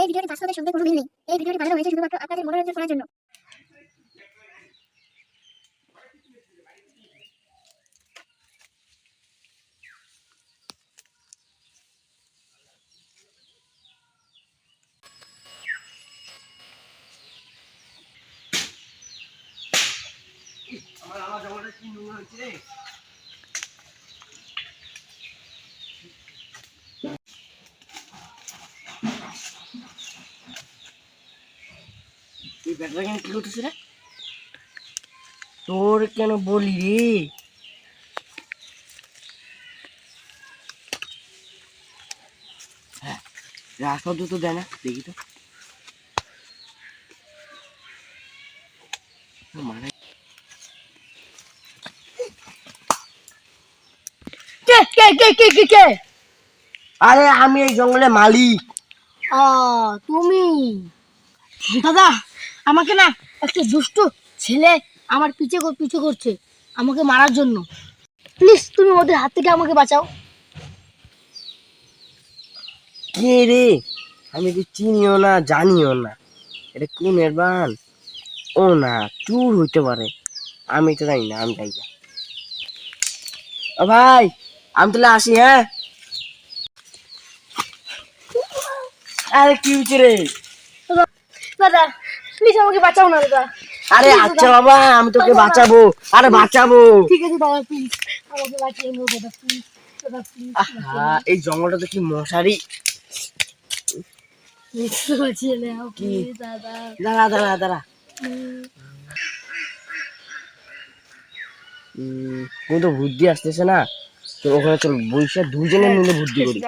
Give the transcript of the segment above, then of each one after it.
এই ভিডিওটি বাস্তবের সঙ্গে কোনো মিল নেই। এই ভিডিওটি বানানো হয়েছে শুধুমাত্র আপনাদের মনোরঞ্জন করার জন্য। আমার জঙ্গলটা কি নোংরা হচ্ছে রে। এই ব্যাগটা কেন কি করতেছে রে? তোর কেন বলি রে? হ্যাঁ, রাস্তা তো দেয় না, দেখি তো। মানে কে কে কে কে কে কে আরে আমি এই জঙ্গলের মালিক। তুমি দাদা, আমাকে না একটা দুষ্ট ছেলে আমার পিছু করছে আমাকে মারার জন্য। প্লিজ তুমি ওদের হাত থেকে আমাকে বাঁচাও। কে রে? আমি তো চিনিও না, জানিও না। এটা কোন এরবান? ও না, চুর হইতে পারে। আমি তো জানি না, আমি যাই না। ও ভাই, আমি তাহলে আসি। হ্যাঁ, আরে কি হয়েছে রে? দাদা প্লিজ আমাকে বাঁচাও না দাদা। আরে Please, আচ্ছা দাদা। বাবা, আমি তোকে দাদা, বাঁচাবো। আরে বাঁচাবো। ঠিক আছে দাদা, প্লিজ আমাকে বাঁচিয়ে নাও দাদা, প্লিজ দাদা, প্লিজ এই জঙ্গলটা তো কি মশারি। বাঁচিয়ে নাও কি? প্লিজ দাদা। দাঁড়া দাঁড়া দাঁড়া। কোন তো বুদ্ধি আসতেছে না। তো ওখানে চল, বৈশা দুজনে মিলে বুদ্ধি করি।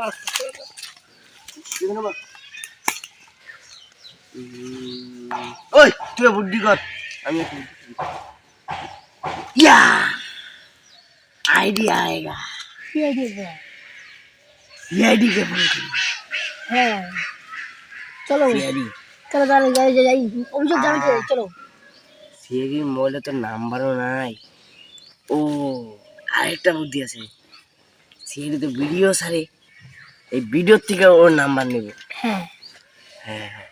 ওই তুই বুদ্ধি কর, আমি একটু বুদ্ধি করি। ইয়া आइडिया आएगा। কি আইডিয়া? सीआईडी के फोन হ্যাঁ চলো सीआईडी চলো তাহলে যাই যাই যাই, অভিযোগ জানাতে যাই, চলো। सीआईडी মোবাইলে তো নাম্বারও নাই। ও, আরেকটা বুদ্ধি আছে। সিআইডি তো ভিডিও ছাড়ে, এই ভিডিওর থেকে ওর নাম্বার নেব। হ্যাঁ হ্যাঁ হ্যাঁ।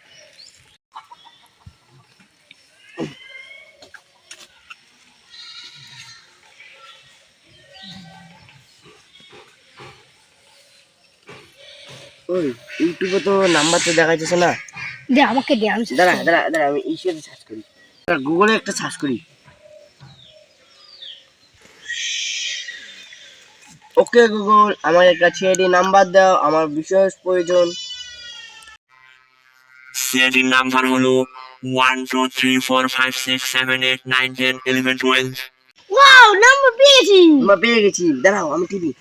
ওই ইউটিউবে তো নাম্বার তো দেখা যাচ্ছে না। দে আমাকে দে, আমি দাঁড়া দাঁড়া দাঁড়া, আমি ইসেতে সার্চ করি, গুগলে একটা সার্চ করি। ওকে গুগল, আমার কাছে এডি নাম্বার দাও, আমার বিশেষ প্রয়োজন। সিআইডির নাম্বার হলো 1 2 3 4 5 6 7 8 9 10 11 12। ওয়াও, নাম্বার পেয়েছি। নাম্বার পেয়ে গেছি, দাঁড়াও আমি টিভি।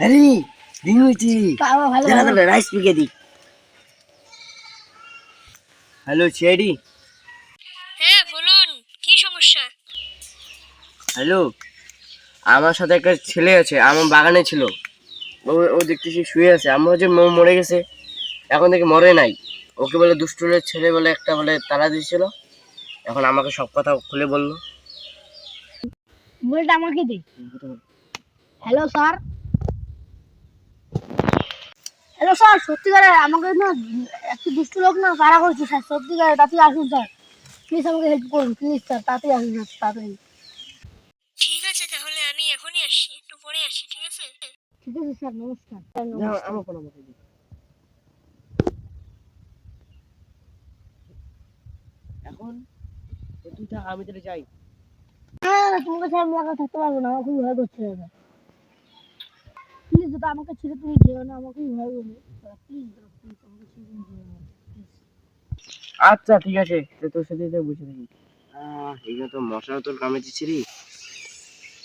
আরে রিং হইছি। বাবা ভালো দাঁড়া ভালো। দাঁড়া, রাইস পিকে দি। Hello CID. হ্যাঁ বলুন, কি সমস্যা? হ্যালো, আমার সাথে একটা ছেলে আছে, আমার বাগানে ছিল। ও ও দেখতেছি শুয়ে আছে। আমার যে মরে গেছে, এখন থেকে মরে নাই। ওকে বলে দুষ্টুলের ছেলে বলে একটা বলে তালা দিয়েছিল। এখন আমাকে সব কথা খুলে বললো। মোবাইলটা আমাকে দে। হ্যালো স্যার, হ্যালো স্যার, সত্যিকারে আমাকে না একটা দুষ্ট লোক না কারা করছে স্যার, সত্যিকারে তাড়াতাড়ি আসুন স্যার, প্লিজ আমাকে হেল্প করুন, প্লিজ স্যার তাড়াতাড়ি আসুন স্যার, তাড়াতাড়ি। ঠিক আছে, তাহলে আমি এখনই আসছি, একটু পরে আসছি, ঠিক আছে? ঠিক আছে স্যার, নমস্কার স্যার, না, নমস্কার। আমার ফোন আমাকে দিন। এখন তো তুই থাক, আমি তাহলে যাই। না তোমাকে স্যার আমি একা থাকতে পারবো না, আমার খুবই ভয় করছে দাদা। প্লিজ দাদা আমাকে ছেড়ে তুমি যেও না, আমার খুবই ভয় করবে প্লিজ দাদা, প্লিজ আমাকে ছেড়ে তুমি যেও না প্লিজ। আচ্ছা ঠিক আছে, তো তোর সাথে তো বসে থাকি। এখানে তো মশা তোর কামড়েছে রে।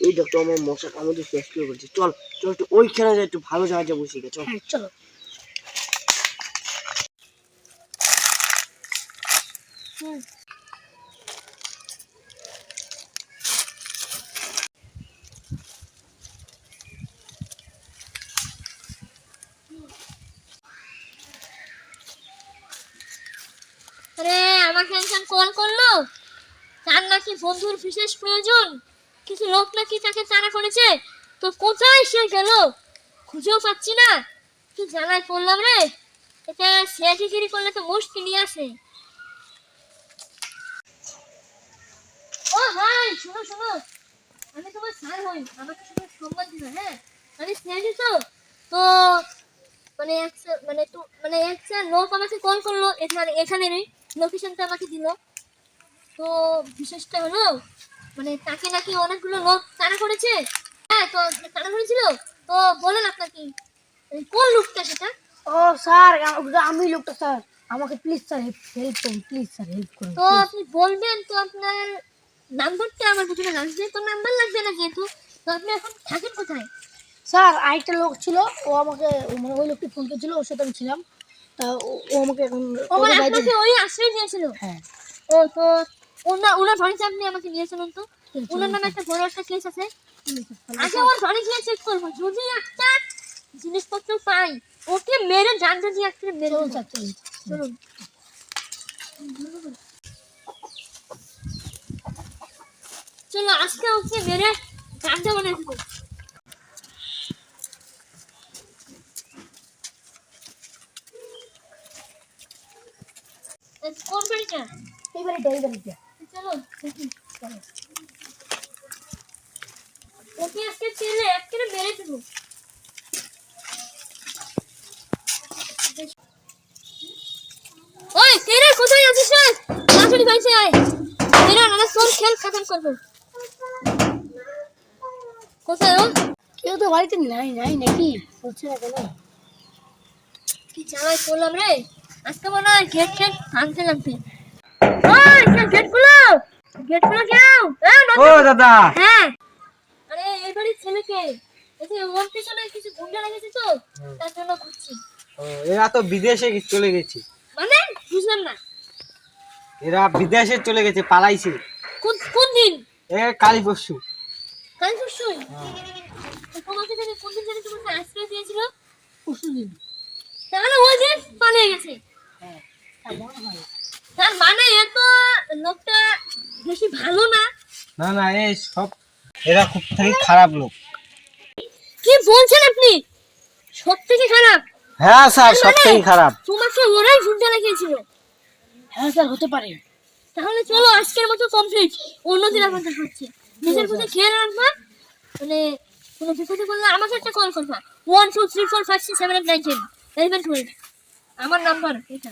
এই ডক্টর আমার মশা কামড়ে শেষ করে বলছে। চল চল, একটু ওইখানে যাই, একটু ভালো জায়গায় বসে গে, চল। হ্যাঁ চলো। আরে আমাকে একজন কল করলো, তার নাকি বন্ধুর বিশেষ প্রয়োজন, কিছু লোক নাকি তাকে তাড়া করেছে। তো কোথায় সে গেল, খুঁজেও পাচ্ছি না। কি জানাই পড়লাম রে, এটা সিআইডিগিরি করলে তো মুশকিলই আছে। ও ভাই শোনো শোনো, আমি তোমার স্যার হই, আমাকে শুধু সম্মান দিবে। হ্যাঁ আমি সিআইডি তো, তো মানে একটা লোক আমাকে কল করলো, এখানেরই লোকেশনটা আমাকে দিল। তো বিশেষটা হলো মানে তাকে নাকি অনেকগুলো লোক তাড়া করেছে। হ্যাঁ তো তাড়া করেছিল। তো বলেন আপনার কি, কোন লোকটা সেটা? ও স্যার, আমি লোকটা স্যার, আমাকে প্লিজ স্যার হেল্প করুন, প্লিজ স্যার হেল্প করুন। তো আপনি বলবেন, তো আপনার নাম্বারটা আমার পিছনে লাগবে, তো নাম্বার লাগবে না যেহেতু, তো আপনি এখন থাকেন কোথায়? স্যার আরেকটা লোক ছিল, ও আমাকে মানে ওই লোকটি ফোন করেছিল, ওর সাথে আমি ছিলাম। তা ও আমাকে এখন ও মানে ওদের বাড়িতে- আপনাকে ওই আশ্রয় দিয়েছিল? হ্যাঁ। ও তো ওনার বাড়িতে আপনি আমাকে নিয়েছিলেন তো, ওনার নামে একটা বড় একটা কেস আছে। আগে ওর বাড়ি গিয়ে চেক করবো, যদি একটা জিনিসপত্র পাই ওকে মেরে জানটা দিয়ে একটা মেরে চলুন দেবো। স্যার, চলুন। চলুন। চলো আজকে ওকে মেরে জানটা বানিয়ে দেবো। কোন বাড়িটা? এই বাড়িটা, এই বাড়িটা। চলো দেখি। চলো ওকে আজকে ছেলে একটা মেরে দেবো। ওই তেরা কোথায় আছিস রে? তাড়াতাড়ি বাইরে আয়। তেরা নানা তোর খেল খতম করবো। কোথায় ও? কেউ তো বাড়িতে নাই নাই নাকি, বলছে না কেন? কি চালাই করলাম রে, আজকে মনে হয় গেট ভাঙতে লাগবে। ওই গেট খুলো, গেট খুলো কেউ? ও দাদা, হ্যাঁ আরে এই বাড়ির ছেলেকে, এই যে ওর পিছনে কিছু গুন্ডা লেগেছে তো, তার জন্য খুঁজছি। এরা তো বিদেশে চলে গেছে, মানে বুঝলাম না, এরা বিদেশে চলে গেছে, পালাইছে। কোন কোন দিন? কালী পরশু। কাল পরশুই? তো তোমাকে জানি কোন দিন জানি তোমাকে আশ্রয় দিয়েছিল? পরশুদিন। তাহলে ওই দিন পালিয়ে গেছে। হ্যাঁ, তা মনে হয়। তার মানে এত লোকটা বেশি ভালো না। না না, এই সব এরা খুব থেকে খারাপ লোক। কি বলছেন আপনি, সব থেকে খারাপ? হ্যাঁ স্যার, সব থেকে খারাপ। তোমাকে ওরাই গুন্ডা লাগিয়েছিল? হ্যাঁ স্যার, হতে পারে। তাহলে চলো আজকের মতো কমপ্লিট, অন্যদিন আবার দেখা হচ্ছে। নিজের প্রতি খেয়াল রাখবা, মানে কোনো বিপদে পড়লে আমাকে একটা কল করবা। 1 2 3 4 5 6 7 8 9 10 11 12 আমার নাম্বার এটা।